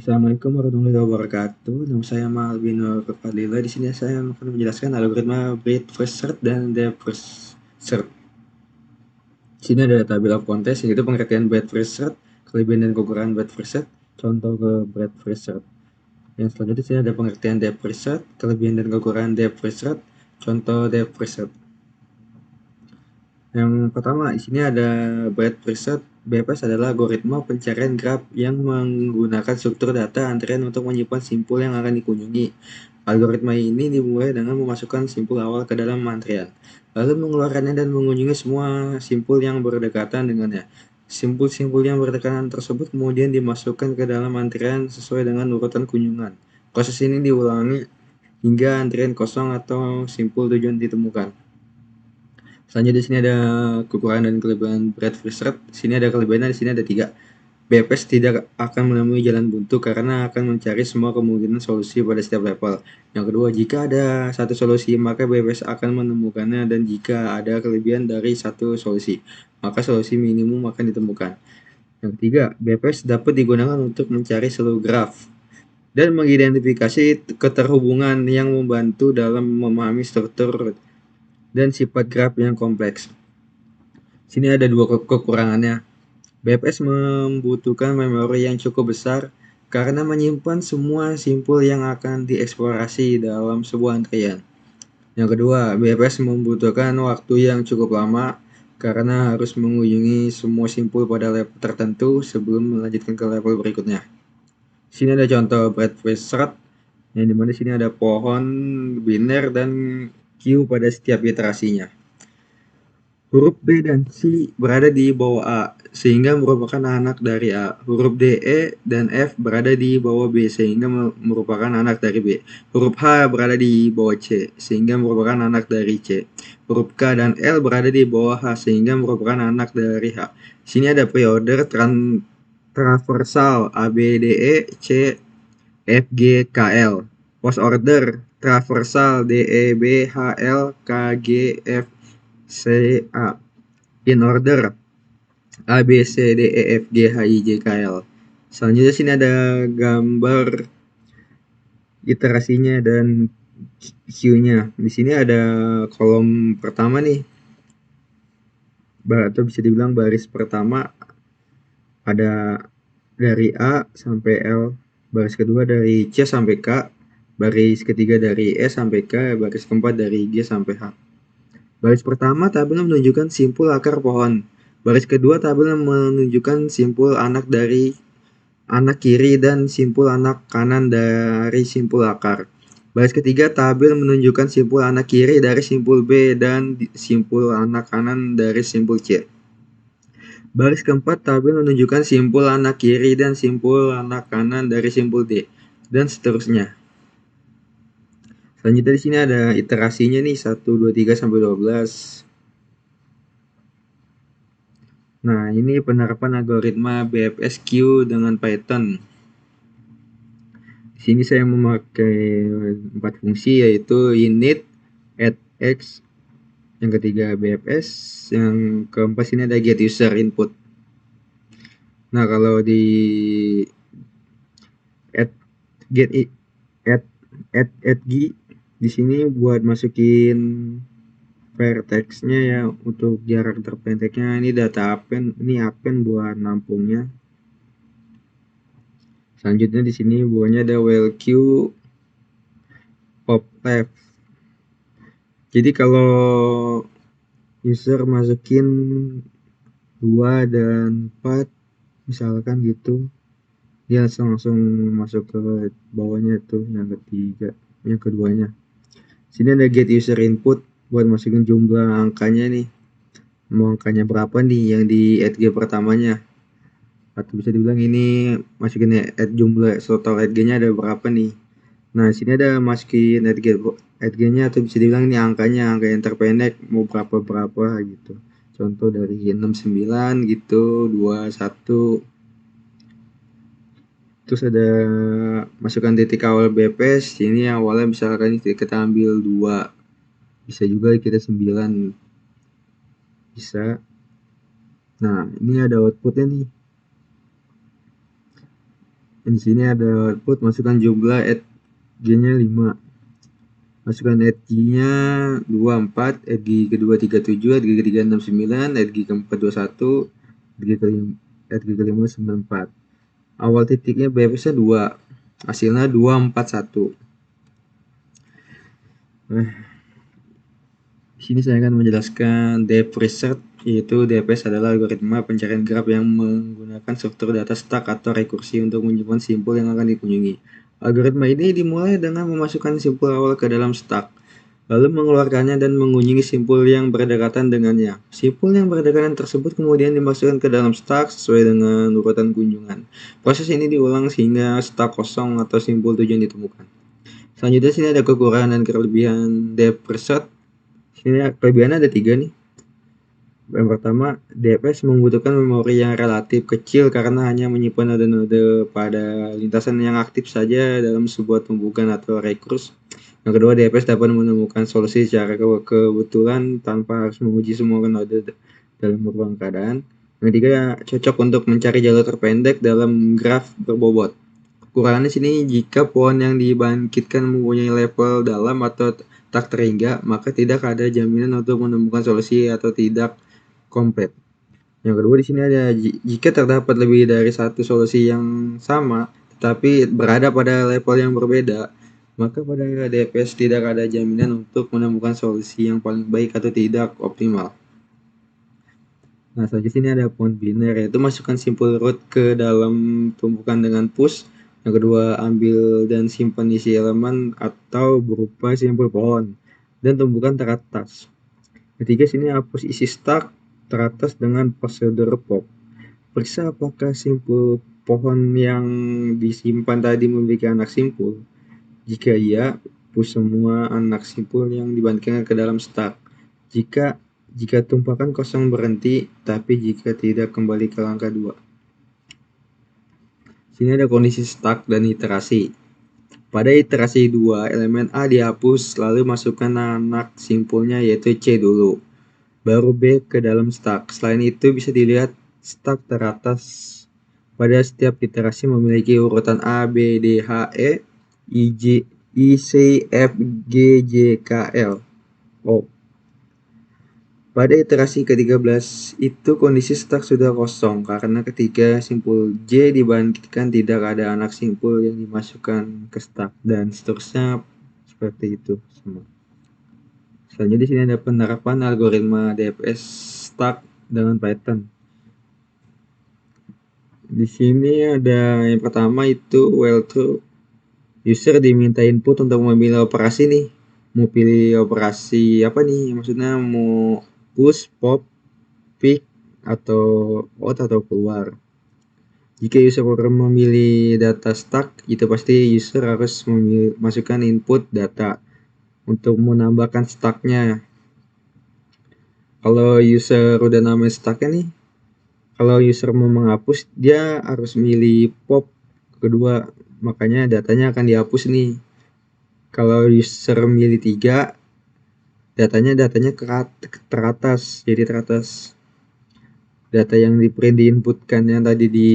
Assalamualaikum warahmatullahi wabarakatuh. Nama saya Malvin Nur Fadlila. Di sini saya akan menjelaskan algoritma breadth first search dan depth first search. Di sini ada tabel of contents, yaitu pengertian breadth first search, kelebihan dan kekurangan breadth first search, contoh ke breadth first search. Yang selanjutnya di sini ada pengertian depth first search, kelebihan dan kekurangan depth first search, contoh depth first search. Yang pertama, di sini ada breadth first search. BFS adalah algoritma pencarian graf yang menggunakan struktur data antrian untuk menyimpan simpul yang akan dikunjungi. Algoritma ini dimulai dengan memasukkan simpul awal ke dalam antrian, lalu mengeluarkannya dan mengunjungi semua simpul yang berdekatan dengannya. Simpul-simpul yang berdekatan tersebut kemudian dimasukkan ke dalam antrian sesuai dengan urutan kunjungan. Proses ini diulangi hingga antrian kosong atau simpul tujuan ditemukan. Selanjutnya di sini ada kekurangan dan kelebihan breadth first search. Di sini ada kelebihannya, di sini ada 3. BFS tidak akan menemui jalan buntu karena akan mencari semua kemungkinan solusi pada setiap level. Yang kedua, jika ada satu solusi, maka BFS akan menemukannya, dan jika ada kelebihan dari satu solusi, maka solusi minimum akan ditemukan. Yang ketiga, BFS dapat digunakan untuk mencari seluruh graf dan mengidentifikasi keterhubungan yang membantu dalam memahami struktur dan sifat graf yang kompleks. Sini ada 2 kekurangannya. BFS membutuhkan memori yang cukup besar karena menyimpan semua simpul yang akan dieksplorasi dalam sebuah antrian. Yang kedua, BFS membutuhkan waktu yang cukup lama karena harus mengunjungi semua simpul pada level tertentu sebelum melanjutkan ke level berikutnya. Sini ada contoh breadth first search, yang dimana sini ada pohon biner dan queue pada setiap iterasinya. Huruf B dan C berada di bawah A, sehingga merupakan anak dari A. Huruf D, E, dan F berada di bawah B, sehingga merupakan anak dari B. Huruf H berada di bawah C, sehingga merupakan anak dari C. Huruf K dan L berada di bawah H, sehingga merupakan anak dari H. Sini ada pre-order transversal A, B, D, E, C, F, G, K, L. Post order transversal D, E, B, H, L, K, G, F, C, A. In order A, B, C, D, E, F, G, H, I, J, K, L. Selanjutnya sini ada gambar iterasinya dan queue-nya. Di sini ada kolom pertama nih, atau bisa dibilang baris pertama ada dari A sampai L, baris kedua dari C sampai K, baris ketiga dari E sampai K, baris keempat dari G sampai H. Baris pertama tabel menunjukkan simpul akar pohon. Baris kedua tabel menunjukkan simpul anak dari anak kiri dan simpul anak kanan dari simpul akar. Baris ketiga tabel menunjukkan simpul anak kiri dari simpul B dan simpul anak kanan dari simpul C. Baris keempat tabel menunjukkan simpul anak kiri dan simpul anak kanan dari simpul D, dan seterusnya. Selanjutnya di sini ada iterasinya nih, 1, 2, 3 sampai 12. Nah, ini penerapan algoritma BFSQ dengan Python. Di sini saya memakai 4 fungsi, yaitu init, add x, yang ketiga BFS, yang keempat sini ada get user input. Nah, kalau di add get add di sini buat masukin vertex-nya ya, untuk jarak terpendeknya ini data append, ini append buat nampungnya. Selanjutnya di sini buahnya ada while queue pop left. Jadi kalau user masukin 2 dan 4 misalkan gitu, dia langsung masuk ke bawahnya tuh, yang ketiga, yang keduanya. Sini ada get user input buat masukin jumlah angkanya nih, mau angkanya berapa nih yang di add g pertamanya, atau bisa dibilang ini masukin add jumlah total add g-nya ada berapa nih. Nah, sini ada masukin add g-nya, atau bisa dibilang ini angkanya, angka yang terpendek mau berapa gitu. Contoh dari 69 gitu, 21. Terus ada masukkan titik awal BPS. Ini awalnya misalkan kita ambil 2, bisa juga kita 9, bisa. Nah, ini ada outputnya nih. Di sini ada output, masukkan jumlah add g-nya 5. Masukkan add g-nya 24, add g kedua 37, add g ketiga 69, add g keempat 21, add g kelima 94. Awal titiknya BPS-nya 2. Hasilnya 241. Nah, di sini saya akan menjelaskan depth research, yaitu DPS adalah algoritma pencarian graf yang menggunakan struktur data stack atau rekursi untuk menyimpan simpul yang akan dikunjungi. Algoritma ini dimulai dengan memasukkan simpul awal ke dalam stack, lalu mengeluarkannya dan mengunjungi simpul yang berdekatan dengannya. Simpul yang berdekatan tersebut kemudian dimasukkan ke dalam stack sesuai dengan urutan kunjungan. Proses ini diulang sehingga stack kosong atau simpul tujuan ditemukan. Selanjutnya sini ada kekurangan dan kelebihan depth research. Sini kelebihannya ada 3 nih. Yang pertama, DPS membutuhkan memori yang relatif kecil karena hanya menyimpan node-node pada lintasan yang aktif saja dalam sebuah tumbukan atau rekurs. Yang kedua, DPS dapat menemukan solusi secara kebetulan tanpa harus menguji semua node dalam berulang keadaan. Yang ketiga, cocok untuk mencari jalur terpendek dalam graf berbobot. Kekurangannya sini, jika pohon yang dibangkitkan mempunyai level dalam atau tak terhingga, maka tidak ada jaminan untuk menemukan solusi atau tidak komplit. Yang kedua di sini ada, jika terdapat lebih dari satu solusi yang sama tetapi berada pada level yang berbeda, maka pada DPS tidak ada jaminan untuk menemukan solusi yang paling baik atau tidak optimal. Nah, selanjutnya sini ada point biner, yaitu masukkan simpul root ke dalam tumpukan dengan push. Yang kedua, ambil dan simpan isi elemen atau berupa simpul pohon dan tumpukan teratas. Ketiga, sini hapus isi stack teratas dengan prosedur pop. Periksa apakah simpul pohon yang disimpan tadi memiliki anak simpul. Jika iya, push semua anak simpul yang dibandingkan ke dalam stack. Jika tumpakan kosong berhenti, tapi jika tidak kembali ke langkah 2. Sini ada kondisi stack dan iterasi. Pada iterasi 2, elemen A dihapus, lalu masukkan anak simpulnya yaitu C dulu, baru B ke dalam stack. Selain itu bisa dilihat stack teratas pada setiap iterasi memiliki urutan A, B, D, H, E, I, J, I, C, F, G, J, K, L, O. Pada iterasi ke-13 itu kondisi stack sudah kosong karena ketika simpul J dibangkitkan tidak ada anak simpul yang dimasukkan ke stack dan seterusnya seperti itu semua. Selanjutnya di sini ada penerapan algoritma DFS stack dengan Python. Di sini ada yang pertama itu while true. User diminta input untuk memilih operasi nih. Mau pilih operasi apa nih? Maksudnya mau push, pop, pick, atau out atau keluar. Jika user memilih data stack, itu pasti user harus masukkan input data untuk menambahkan stacknya. Kalau user udah namain stacknya nih, kalau user mau menghapus, dia harus milih pop kedua, makanya datanya akan dihapus nih. Kalau user milih 3, datanya ke teratas, jadi teratas. Data yang diinputkan yang tadi di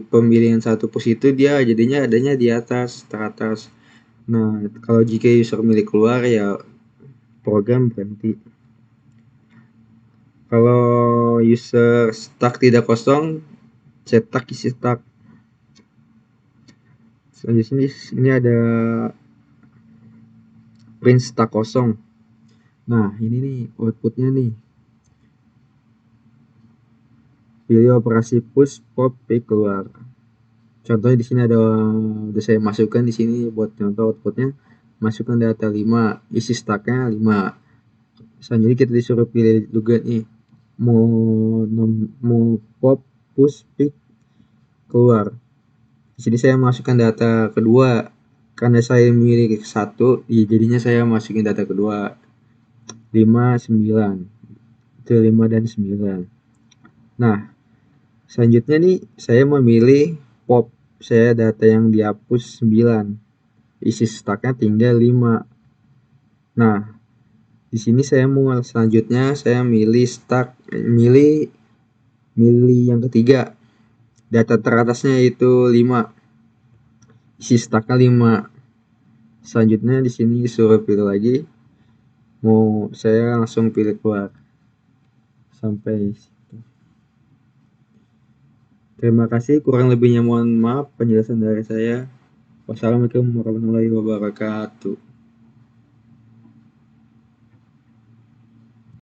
pemilihan satu push itu dia jadinya adanya di atas, teratas. Nah, kalau jika user milih keluar ya program berhenti. Kalau user stack tidak kosong, cetak isi stack. Selanjutnya ini ada print stack kosong. Nah, ini nih outputnya nih. Pilih operasi push, pop, pick, keluar. Contohnya di sini udah saya masukkan di sini buat contoh outputnya. Masukkan data 5, isi stacknya 5. Selanjutnya kita disuruh pilih juga nih, mau pop, push, pick, keluar. Di sini saya masukkan data kedua, karena saya milih 1, jadinya saya masukin data kedua 5, 9. Itu 5 dan 9. Nah, selanjutnya nih saya memilih pop, saya data yang dihapus 9, isi stacknya tinggal 5. Nah, di sini saya mau selanjutnya saya milih stack, milih yang ketiga, data teratasnya itu 5. isi stucknya 5. Selanjutnya di sini disuruh pilih lagi. Mau saya langsung pilih keluar. Sampai situ. Terima kasih, kurang lebihnya mohon maaf penjelasan dari saya. Wassalamualaikum warahmatullahi wabarakatuh.